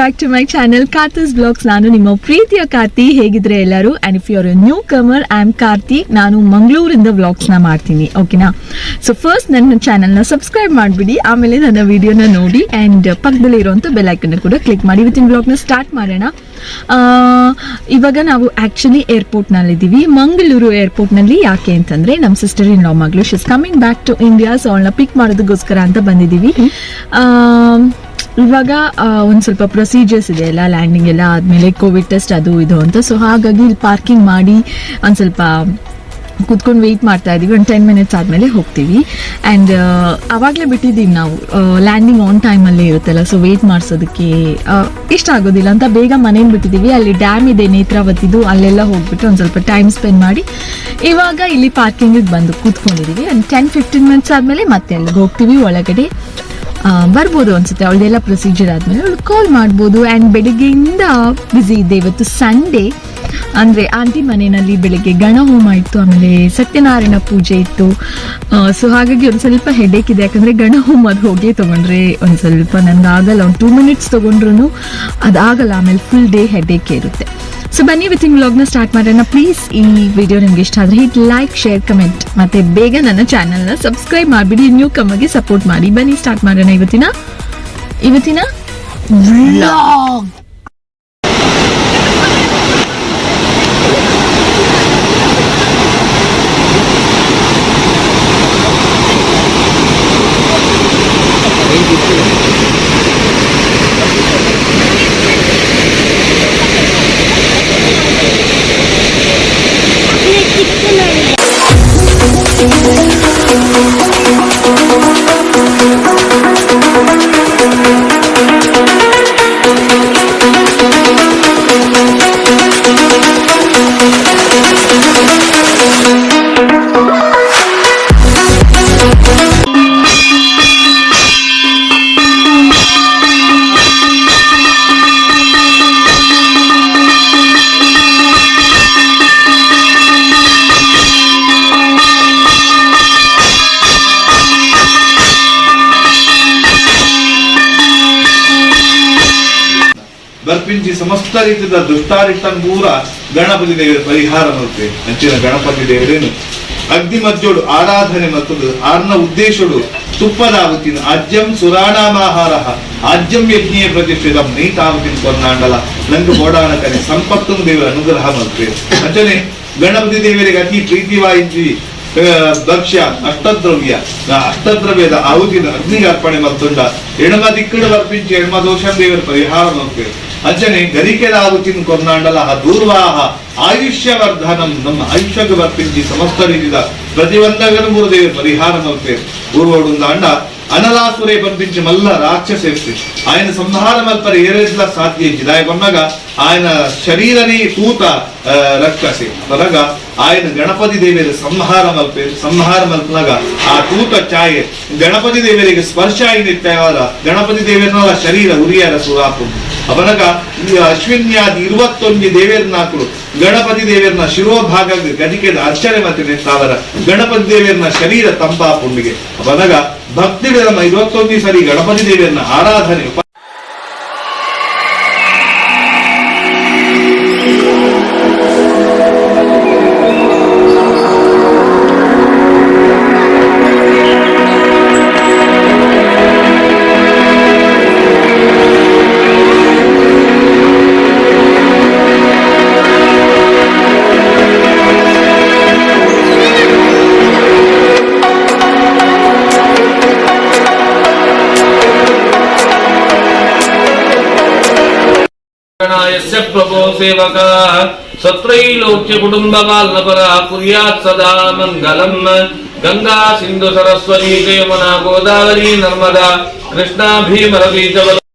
Back to my channel Karthi's blogs. ನಾನು ನಿಮ್ಮ ಪ್ರೀತಿಯ ಕಾರ್ತಿ. ಹೇಗಿದ್ರೆ ಎಲ್ಲರೂ? And if you are a newcomer, I am Karthi. ನಾನು ಮಂಗಳೂರಿಂದ ವ್ಲಾಗ್ಸ್ನ ಮಾಡ್ತೀನಿ, ಓಕೆನಾ? ಸೊ ಫಸ್ಟ್ ನನ್ನ ಚಾನಲ್ನ ಸಬ್ಸ್ಕ್ರೈಬ್ ಮಾಡಿಬಿಡಿ, ಆಮೇಲೆ ನನ್ನ ವಿಡಿಯೋನ ನೋಡಿ ಆ್ಯಂಡ್ ಪಕ್ಕದಲ್ಲಿ ಇರುವಂಥ ಬೆಲ್ ಐಕನ್ನ ಕೂಡ ಕ್ಲಿಕ್ ಮಾಡಿ. ಇವತ್ತಿನ ವ್ಲಾಗ್ನ ಸ್ಟಾರ್ಟ್ ಮಾಡೋಣ. ಇವಾಗ ನಾವು ಆ್ಯಕ್ಚುಲಿ ಏರ್ಪೋರ್ಟ್ನಲ್ಲಿದ್ದೀವಿ, ಮಂಗಳೂರು ಏರ್ಪೋರ್ಟ್ನಲ್ಲಿ. ಯಾಕೆ ಅಂತಂದರೆ ನಮ್ಮ ಸಿಸ್ಟರ್ ಇನ್ ಲಾ ಮಗಳು she is coming back to India. So ಅವಳನ್ನ ಪಿಕ್ ಮಾಡೋದಕ್ಕೋಸ್ಕರ ಅಂತ ಬಂದಿದ್ದೀವಿ. ಇವಾಗ ಒಂದು ಸ್ವಲ್ಪ ಪ್ರೊಸೀಜರ್ಸ್ ಇದೆ ಎಲ್ಲ, ಲ್ಯಾಂಡಿಂಗ್ ಎಲ್ಲ ಆದಮೇಲೆ ಕೋವಿಡ್ ಟೆಸ್ಟ್ ಅದು ಇದು ಅಂತ. ಸೊ ಹಾಗಾಗಿ ಇಲ್ಲಿ ಪಾರ್ಕಿಂಗ್ ಮಾಡಿ ಒಂದು ಸ್ವಲ್ಪ ಕೂತ್ಕೊಂಡು ವೆಯ್ಟ್ ಮಾಡ್ತಾ ಇದ್ದೀವಿ. ಒಂದು 10 ಮಿನಿಟ್ಸ್ ಆದಮೇಲೆ ಹೋಗ್ತೀವಿ. ಆ್ಯಂಡ್ ಆವಾಗಲೇ ಬಿಟ್ಟಿದ್ದೀವಿ ನಾವು, ಲ್ಯಾಂಡಿಂಗ್ ಆನ್ ಟೈಮಲ್ಲೇ ಇರುತ್ತಲ್ಲ, ಸೊ ವೆಯ್ಟ್ ಮಾಡಿಸೋದಕ್ಕೆ ಇಷ್ಟ ಆಗೋದಿಲ್ಲ ಅಂತ ಬೇಗ ಮನೇಲಿ ಬಿಟ್ಟಿದ್ದೀವಿ. ಅಲ್ಲಿ ಡ್ಯಾಮ್ ಇದೆ ನೇತ್ರಾವತಿದು, ಅಲ್ಲೆಲ್ಲ ಹೋಗ್ಬಿಟ್ಟು ಒಂದು ಸ್ವಲ್ಪ ಟೈಮ್ ಸ್ಪೆಂಡ್ ಮಾಡಿ ಇವಾಗ ಇಲ್ಲಿ ಪಾರ್ಕಿಂಗಿಗೆ ಬಂದು ಕೂತ್ಕೊಂಡಿದ್ದೀವಿ. ಒಂದು 10-15 ಮಿನಿಟ್ಸ್ ಆದಮೇಲೆ ಮತ್ತೆ ಅಲ್ಲಿಗೆ ಹೋಗ್ತೀವಿ. ಒಳಗಡೆ ಬರ್ಬೋದು ಅನ್ಸುತ್ತೆ. ಅವಳದೆಲ್ಲ ಪ್ರೊಸೀಜರ್ ಆದಮೇಲೆ ಅವಳು ಕಾಲ್ ಮಾಡ್ಬೋದು. ಆ್ಯಂಡ್ ಬೆಳಿಗ್ಗೆಯಿಂದ ಬ್ಯುಸಿ ಇದೆ. ಇವತ್ತು ಸಂಡೇ ಅಂದರೆ ಆಂಟಿ ಮನೆಯಲ್ಲಿ ಬೆಳಿಗ್ಗೆ ಗಣ ಹೋಮ ಇತ್ತು, ಆಮೇಲೆ ಸತ್ಯನಾರಾಯಣ ಪೂಜೆ ಇತ್ತು. ಸೊ ಹಾಗಾಗಿ ಒಂದು ಸ್ವಲ್ಪ ಹೆಡೇಕ್ ಇದೆ, ಯಾಕಂದರೆ ಗಣ ಹೋಮದ ಹೋಗಿ ತೊಗೊಂಡ್ರೆ ಒಂದು ಸ್ವಲ್ಪ ನನಗೆ ಆಗಲ್ಲ. ಒಂದು 2 ಮಿನಿಟ್ಸ್ ತೊಗೊಂಡ್ರು ಅದಾಗಲ್ಲ, ಆಮೇಲೆ ಫುಲ್ ಡೇ ಹೆಡೇಕ್ ಇರುತ್ತೆ. ಸೊ ಬನ್ನಿ ಇವತ್ತಿನ ವ್ಲಾಗ್ನ ಸ್ಟಾರ್ಟ್ ಮಾಡೋಣ. ಪ್ಲೀಸ್ ಈ ವಿಡಿಯೋ ನಿಮ್ಗೆ ಇಷ್ಟ ಆದರೆ ಹಿಟ್ ಲೈಕ್, ಶೇರ್, ಕಮೆಂಟ್, ಮತ್ತು ಬೇಗ ನನ್ನ ಚಾನಲ್ನ ಸಬ್ಸ್ಕ್ರೈಬ್ ಮಾಡಿಬಿಡಿ. ನ್ಯೂ ಕಮ್ಮಗೆ ಸಪೋರ್ಟ್ ಮಾಡಿ. ಬನ್ನಿ ಸ್ಟಾರ್ಟ್ ಮಾಡೋಣ ಇವತ್ತಿನ ವ್ಲಾಗ್. ಬರ್ಪಿಂಚಿ ಸಮಸ್ತ ರೀತಿಯ ದುಷ್ಟಾರಿಷ್ಟನ್ ಪೂರ ಗಣಪತಿ ದೇವರ ಪರಿಹಾರ ಮಾಡುತ್ತೆ. ಅಂಚಿನ ಗಣಪತಿ ದೇವರೇನು ಅಗ್ನಿ ಮಜ್ಜೋಡು ಆರಾಧನೆ ಮತ್ತದು ಆರ್ನ ಉದ್ದೇಶೋಡು ತುಪ್ಪದಾವತಿನ ಆಜ್ಯಂ ಸುರಾಣಾಮಾಹಾರ ಆಜ್ಯಂ ಯಜ್ಞೆ ಪ್ರತಿಷ್ಠಿತ ನೀತಾವತಿನ ಕೊರ್ನಾಂಡಲ ನಂಗೆ ಬೋಡಾಣಕನೆ ಸಂಪತ್ತು ದೇವರ ಅನುಗ್ರಹ ಮಾಡುತ್ತೆ. ಅಂಚನೆ ಗಣಪತಿ ದೇವರಿಗೆ ಅತಿ ಪ್ರೀತಿವಾಯಿಸಿ ಭಕ್ಷ್ಯ ಅಷ್ಟದ್ರವ್ಯದ ಆಹುತಿನ ಅಗ್ನಿಗೆ ಅರ್ಪಣೆ ಮತ್ತೊಂಡ ಎಣಮ ದಿಕ್ಕಡು ವರ್ಪಿಂಚಿ ಎಣಮ ದೋಷಂ ದೇವರ ಪರಿಹಾರ ಮಾಡುತ್ತೆ. ಅಂಚನೆ ಗರಿಕೆದ ಆಹುತಿನ ಕೊರ್ನಾಂಡಲ ದೂರ್ವಾಹ ಆಯುಷ್ಯವರ್ಧನಂ ನಮ್ಮ ಆಯುಷ್ಯಕ್ಕೆ ವರ್ಪಿಂಚಿ ಸಮಸ್ತ ರೀತಿಯ ಪ್ರತಿಬಂಧಕನ ಮೂರು ದೇವರ ಪರಿಹಾರ ಮಾಡುತ್ತೆ. ಪೂರ್ವಡುಂದ ಅಂಡ ಅನಲಾಸುರೇ పంపించి మల్ల రాక్షసేసి ఆయన సంహార మల్పర ఏరేట్లా సాధ్య జిదాయ కొన్నగ ఆయన శరీరని తూత రక్కసి బలగ ఆయన ಗಣಪತಿ ದೇವರ ಸಂಹಾರ ಮಲ್ಪನಾಗ ಆ ತೂತ ಛಾಯೆ ಗಣಪತಿ ದೇವರಿಗೆ ಸ್ಪರ್ಶ ಆಗಿನಿತ್ತಾಗ ಗಣಪತಿ ದೇವರನ ಶರೀರ ಉರಿಯರ ಸುರಾಪು ಅವನಗ ಈ ಅಶ್ವಿನ್ಯಾದಿ 21 ದೇವರನಾಕರು ಗಣಪತಿ ದೇವರನ ಶಿರೋಭಾಗ ಗದಿಕೆದ ಅರ್ಚನೆ ಮತ್ತೆ ನಿಂತಾವರ ಗಣಪತಿ ದೇವರನ ಶರೀರ ತಂಪಾಪುಂಡಿಗೆ ಅವನಗ ಭಕ್ತಿಗಳ 21 ಸರಿ ಗಣಪತಿ ದೇವರನ ಆರಾಧನೆ प्रभो सेवक सत्रैलोक्य कुटुंबकालनपर कुर्यात् सदा मंगलम. गंगा सिंधु सरस्वती यमुना गोदावरी नर्मदा कृष्णा भीमरती च.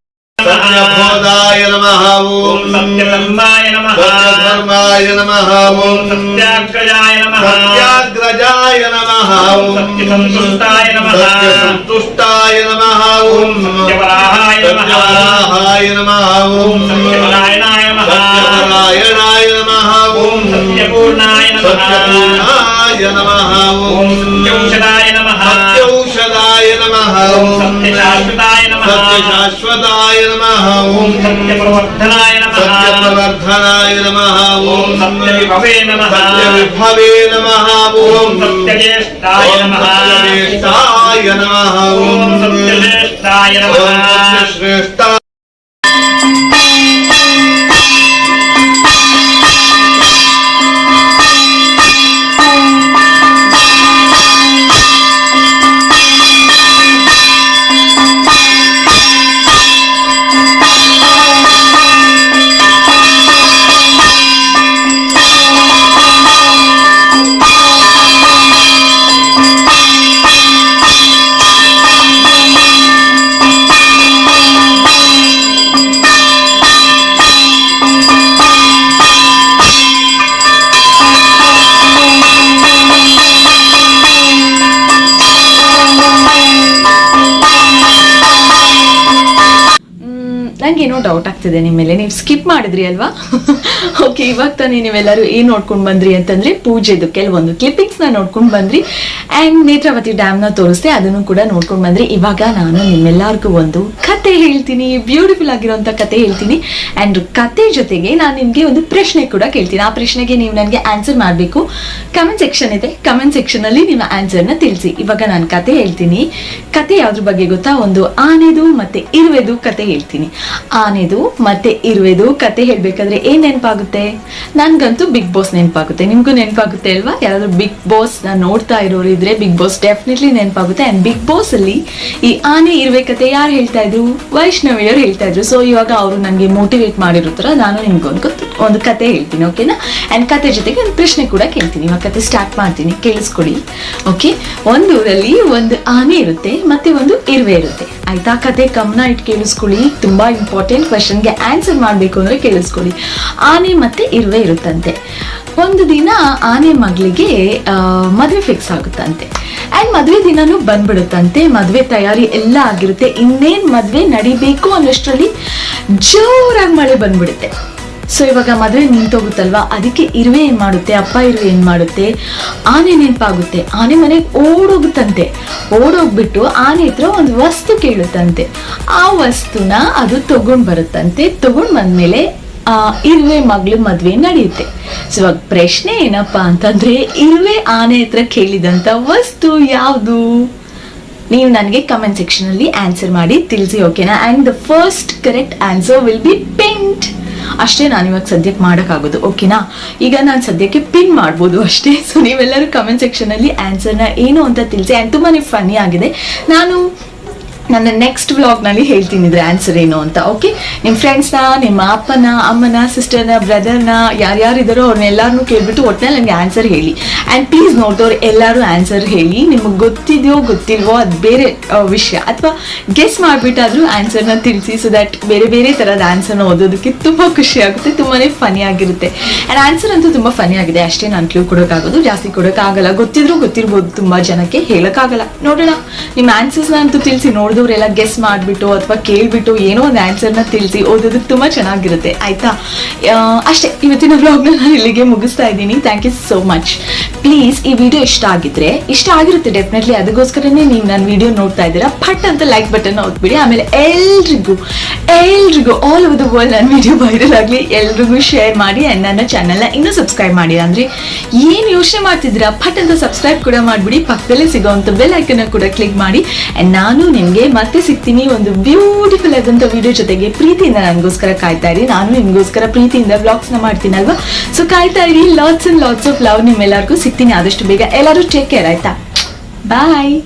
सत्यबोधाय नमः ओम सत्यधर्माय नमः सत्यधर्माय नमः ओम सत्याग्रजाय नमः सत्याग्रजाय नमः ओम सत्यसंतुष्टाय नमः सत्यसंतुष्टाय नमः ओम सत्यवराहाय नमः ओम सत्यनारायणाय नमः सत्यनारायणाय नमः ओम सत्यपूर्णाय नमः सत्यपूर्णाय ನಮಃ ಓಂ ಸತ್ಯೌಷಧಾಯ ನಮಃ ಸತ್ಯೌಷಧಾಯ ನಮಃ ಓಂ ಸತ್ಯಶಾಶ್ವತಾಯ ನಮಃ ಸತ್ಯಶಾಶ್ವತಾಯ ನಮಃ ಓಂ ಸತ್ಯಪ್ರವರ್ಧನಾಯ ನಮಃ ಸತ್ಯಪ್ರವರ್ಧನಾಯ ನಮಃ ಓಂ ಸತ್ಯವಿಭವೇ ನಮಃ ಸತ್ಯವಿಭವೇ ನಮಃ ಓಂ ಸತ್ಯಜ್ಯೇಷ್ಠಾಯ ನಮಃ ಸತ್ಯಜ್ಯೇಷ್ಠಾಯ ನಮಃ ಓಂ ಸತ್ಯಶ್ರೇಷ್ಠಾಯ ನಮಃ ಸತ್ಯಶ್ರೇಷ್ಠ ನಂಗೇನೋ ಡೌಟ್ ಆಗ್ತಿದೆ ನಿಮ್ಮ ಮೇಲೆ. ನೀವು ಸ್ಕಿಪ್ ಮಾಡಿದ್ರಿ ಅಲ್ವಾ? ಓಕೆ, ಇವಾಗ ತಾನೇ ನೀವೆಲ್ಲರೂ ಏನ್ ನೋಡ್ಕೊಂಡ್ ಬಂದ್ರಿ ಅಂತಂದ್ರೆ ಪೂಜೆದು ಕೆಲವೊಂದು ಕ್ಲಿಪ್ಪಿಂಗ್ಸ್ ನ ನೋಡ್ಕೊಂಡ್ ಬಂದ್ರಿ ಅಂಡ್ ನೇತ್ರಾವತಿ ಡ್ಯಾಮ್ ನ ತೋರಿಸ್ದೆ, ಅದನ್ನು ಕೂಡ ನೋಡ್ಕೊಂಡ್ ಬಂದ್ರಿ. ಇವಾಗ ನಾನು ನಿಮ್ಮೆಲ್ಲರಿಗೂ ಒಂದು ಕತೆ ಹೇಳ್ತೀನಿ, ಬ್ಯೂಟಿಫುಲ್ ಆಗಿರುವಂತ ಕತೆ ಹೇಳ್ತೀನಿ. ಅಂಡ್ ಕತೆ ಜೊತೆಗೆ ನಾನು ನಿಮ್ಗೆ ಒಂದು ಪ್ರಶ್ನೆ ಕೂಡ ಕೇಳ್ತೀನಿ. ಆ ಪ್ರಶ್ನೆಗೆ ನೀವು ನನಗೆ ಆನ್ಸರ್ ಮಾಡ್ಬೇಕು. ಕಮೆಂಟ್ ಸೆಕ್ಷನ್ ಇದೆ, ಕಮೆಂಟ್ ಸೆಕ್ಷನ್ ಅಲ್ಲಿ ನಿಮ್ಮ ಆನ್ಸರ್ ನ ತಿಳಿಸಿ. ಇವಾಗ ನಾನು ಕತೆ ಹೇಳ್ತೀನಿ. ಕತೆ ಯಾವ್ದ್ರ ಬಗ್ಗೆ ಗೊತ್ತಾ? ಒಂದು ಆನೆದು ಮತ್ತೆ ಇರುವೆದು ಕತೆ ಹೇಳ್ತೀನಿ. ಆನೆದು ಮತ್ತೆ ಇರುವೆದು ಕತೆ ಹೇಳ್ಬೇಕಾದ್ರೆ ಏನ್ ನೆನಪಾಗುತ್ತೆ? ನನ್ಗಂತೂ ಬಿಗ್ ಬಾಸ್ ನೆನಪಾಗುತ್ತೆ. ನಿಮ್ಗೂ ನೆನಪಾಗುತ್ತೆ ಅಲ್ವಾ? ಯಾರಾದ್ರೂ ಬಿಗ್ ಬಾಸ್ ನಾನು ನೋಡ್ತಾ ಇರೋರು ಇದ್ರೆ ಬಿಗ್ ಬಾಸ್ ಡೆಫಿನೆಟ್ಲಿ ನೆನಪಾಗುತ್ತೆ. ಅಂಡ್ ಬಿಗ್ ಬಾಸ್ ಅಲ್ಲಿ ಈ ಆನೆ ಇರುವೆ ಕತೆ ಯಾರು ಹೇಳ್ತಾ ಇದ್ರು? ವೈಷ್ಣವಿಯವರು ಹೇಳ್ತಾ ಇದ್ರು. ಸೊ ಇವಾಗ ಅವರು ನನಗೆ ಮೋಟಿವೇಟ್ ಮಾಡಿರೋ ತರ ನಾನು ನಿಮ್ಗೊಂದು ಒಂದು ಕತೆ ಹೇಳ್ತೀನಿ, ಓಕೆನಾ? ಅಂಡ್ ಕತೆ ಜೊತೆಗೆ ಒಂದು ಪ್ರಶ್ನೆ ಕೂಡ ಕೇಳ್ತೀನಿ. ಇವಾಗ ಕತೆ ಸ್ಟಾರ್ಟ್ ಮಾಡ್ತೀನಿ, ಕೇಳಿಸ್ಕೊಡಿ. ಓಕೆ, ಒಂದು ಊರಲ್ಲಿ ಒಂದು ಆನೆ ಇರುತ್ತೆ ಮತ್ತೆ ಒಂದು ಇರುವೆ ಇರುತ್ತೆ, ಆಯ್ತಾ? ಕತೆ ಗಮನ ಇಟ್ಟು ಕೇಳಿಸ್ಕೊಳ್ಳಿ, ತುಂಬಾ ಇಂಪಾರ್ಟೆಂಟ್. ಕ್ವೆಶ್ಚನ್ಗೆ ಆನ್ಸರ್ ಮಾಡ್ಬೇಕು ಅಂದ್ರೆ ಕೇಳಿಸ್ಕೊಳ್ಳಿ. ಆನೆ ಮತ್ತೆ ಇರುವೆ ಇರುತ್ತಂತೆ. ಒಂದು ದಿನ ಆನೆ ಮಗಳಿಗೆ ಮದುವೆ ಫಿಕ್ಸ್ ಆಗುತ್ತಂತೆ. ಅಂಡ್ ಮದುವೆ ದಿನಾನು ಬಂದ್ಬಿಡುತ್ತಂತೆ. ಮದುವೆ ತಯಾರಿ ಎಲ್ಲ ಆಗಿರುತ್ತೆ. ಇನ್ನೇನ್ ಮದುವೆ ನಡಿಬೇಕು ಅನ್ನೋಷ್ಟರಲ್ಲಿ ಜೋರಾಗಿ ಮಳೆ ಬಂದ್ಬಿಡುತ್ತೆ. ಸೊ ಇವಾಗ ಮದುವೆ ನಿಂತೋಗುತ್ತಲ್ವಾ, ಅದಕ್ಕೆ ಇರುವೆ ಏನ್ ಮಾಡುತ್ತೆ? ಅಪ್ಪ ಇರುವೆ ಏನ್ ಮಾಡುತ್ತೆ? ಆನೆ ನೆನಪಾಗುತ್ತೆ. ಆನೆ ಮನೆಗೆ ಓಡೋಗುತ್ತಂತೆ. ಓಡೋಗ್ಬಿಟ್ಟು ಆನೆ ಹತ್ರ ಒಂದು ವಸ್ತು ಕೇಳುತ್ತಂತೆ. ಆ ವಸ್ತುನ ಅದು ತಗೊಂಡ್ ಬರುತ್ತಂತೆ. ತಗೊಂಡ್ ಬಂದ್ಮೇಲೆ ಇರುವೆ ಮಗಳು ಮದ್ವೆ ನಡೆಯುತ್ತೆ. ಸೊ ಇವಾಗ ಪ್ರಶ್ನೆ ಏನಪ್ಪಾ ಅಂತಂದ್ರೆ, ಇರುವೆ ಆನೆ ಹತ್ರ ಕೇಳಿದಂತ ವಸ್ತು ಯಾವುದು? ನೀವು ನನಗೆ ಕಮೆಂಟ್ ಸೆಕ್ಷನ್ ಅಲ್ಲಿ ಆನ್ಸರ್ ಮಾಡಿ ತಿಳಿಸಿ, ಓಕೆನಾ? And the first correct answer will be pint. ಅಷ್ಟೇ ನಾನು ಇವಾಗ ಸದ್ಯಕ್ಕೆ ಮಾಡೋಕ್ಕಾಗೋದು, ಓಕೆನಾ? ಈಗ ನಾನು ಸದ್ಯಕ್ಕೆ ಪಿನ್ ಮಾಡ್ಬೋದು ಅಷ್ಟೇ. ಸೊ ನೀವೆಲ್ಲರೂ ಕಮೆಂಟ್ ಸೆಕ್ಷನ್ ಅಲ್ಲಿ ಆನ್ಸರ್ನ ಏನು ಅಂತ ತಿಳಿಸಿ. ಅಂಡ್ ತುಂಬಾನೇ ಫನ್ನಿ ಆಗಿದೆ. ನಾನು ನನ್ನ ನೆಕ್ಸ್ಟ್ ವ್ಲಾಗ್ನಲ್ಲಿ ಹೇಳ್ತೀನಿ ಇದ್ರ ಆನ್ಸರ್ ಏನು ಅಂತ, ಓಕೆ? ನಿಮ್ಮ ಫ್ರೆಂಡ್ಸ್ನ, ನಿಮ್ಮ ಅಪ್ಪನ, ಅಮ್ಮನ, ಸಿಸ್ಟರ್ನ, ಬ್ರದರ್ನ, ಯಾರ್ಯಾರಿದ್ದಾರೋ ಅವ್ರನ್ನೆಲ್ಲರನ್ನೂ ಕೇಳ್ಬಿಟ್ಟು ಒಟ್ಟಿನಲ್ಲಿ ನನಗೆ ಆನ್ಸರ್ ಹೇಳಿ. ಆ್ಯಂಡ್ ಪ್ಲೀಸ್ ನೋಡಿದವ್ರು ಎಲ್ಲರೂ ಆನ್ಸರ್ ಹೇಳಿ. ನಿಮಗೆ ಗೊತ್ತಿದೆಯೋ ಗೊತ್ತಿಲ್ವೋ ಅದು ಬೇರೆ ವಿಷಯ, ಅಥವಾ ಗೆಸ್ ಮಾಡಿಬಿಟ್ಟಾದ್ರೂ ಆನ್ಸರ್ನ ತಿಳಿಸಿ. ಸೊ ದಟ್ ಬೇರೆ ಬೇರೆ ಥರದ ಆನ್ಸರ್ನ ಓದೋದಕ್ಕೆ ತುಂಬ ಖುಷಿ ಆಗುತ್ತೆ, ತುಂಬಾ ಫನಿ ಆಗಿರುತ್ತೆ. ಆ್ಯಂಡ್ ಆನ್ಸರ್ ಅಂತೂ ತುಂಬ ಫನಿ ಆಗಿದೆ, ಅಷ್ಟೇ ನಾನು ಕ್ಲೂ ಕೊಡೋಕ್ಕಾಗೋದು, ಜಾಸ್ತಿ ಕೊಡೋಕ್ಕಾಗಲ್ಲ. ಗೊತ್ತಿರ್ಬೋದು ತುಂಬ ಜನಕ್ಕೆ, ಹೇಳೋಕ್ಕಾಗಲ್ಲ. ನೋಡೋಣ, ನಿಮ್ಮ ಆನ್ಸರ್ಸ್ನ ಅಂತೂ ತಿಳಿಸಿ. ನೋಡಿದವರೆಲ್ಲ ಗೆಸ್ ಮಾಡಿಬಿಟ್ಟು ಅಥವಾ ಕೇಳ್ಬಿಟ್ಟು ಏನೋ ಒಂದು ಆನ್ಸರ್ನ ತಿಳಿಸಿ ಓದೋದಕ್ಕೆ ತುಂಬ ಚೆನ್ನಾಗಿರುತ್ತೆ, ಆಯ್ತಾ? ಅಷ್ಟೇ, ಇವತ್ತಿನ ವ್ಲಾಗ್ನ ನಾನು ಇಲ್ಲಿಗೆ ಮುಗಿಸ್ತಾ ಇದ್ದೀನಿ. Thank you so much. Please ಈ ವಿಡಿಯೋ ಇಷ್ಟ ಆಗಿರುತ್ತೆ ಡೆಫಿನೆಟ್ಲಿ. ಅದಕ್ಕೋಸ್ಕರನೇ ನೀವು ನನ್ನ ವಿಡಿಯೋ ನೋಡ್ತಾ ಇದ್ದೀರಾ. ಪಟ್ ಅಂತ ಲೈಕ್ ಬಟನ್ ಒತ್ಬಿಡಿ. ಆಮೇಲೆ ಎಲ್ರಿಗೂ ಆಲ್ ಓವರ್ ದ ವರ್ಲ್ಡ್ ನನ್ನ ವಿಡಿಯೋ ವೈರಲ್ ಆಗಲಿ, ಎಲ್ರಿಗೂ ಶೇರ್ ಮಾಡಿ. ಆ್ಯಂಡ್ ನನ್ನ ಚಾನಲ್ನ ಇನ್ನೂ ಸಬ್ಸ್ಕ್ರೈಬ್ ಮಾಡಿ. ಅಂದರೆ ಏನು ಯೋಚನೆ ಮಾಡ್ತಿದ್ದೀರಾ? ಪಟ್ ಅಂತ ಸಬ್ಸ್ಕ್ರೈಬ್ ಕೂಡ ಮಾಡಿಬಿಡಿ. ಪಕ್ಕದಲ್ಲೇ ಸಿಗೋವಂಥ ಬೆಲ್ ಐಕನ್ನ ಕೂಡ ಕ್ಲಿಕ್ ಮಾಡಿ. ಆ್ಯಂಡ್ ನಾನು ನಿಮಗೆ ಮತ್ತೆ ಸಿಗ್ತೀನಿ ಒಂದು ಬ್ಯೂಟಿಫುಲ್ ಆದಂಥ ವಿಡಿಯೋ ಜೊತೆಗೆ. ಪ್ರೀತಿಯಿಂದ ನನಗೋಸ್ಕರ ಕಾಯ್ತಾ ಇರಿ. ನಾನು ನಿಮಗೋಸ್ಕರ ಪ್ರೀತಿಯಿಂದ ವ್ಲಾಗ್ಸ್ನ ಮಾಡ್ತೀನಲ್ವಾ? ಸೊ ಕಾಯ್ತಾ ಇರಿ. ಲಾಟ್ಸ್ ಆಫ್ ಲವ್ ನಿಮ್ಮೆಲ್ಲರಿಗೂ ಸಿಗ್ತೀನಿ ಆದಷ್ಟು ಬೇಗ. ಎಲ್ಲರೂ ಟೇಕ್ ಕೇರ್, ಆಯ್ತಾ? ಬಾಯ್.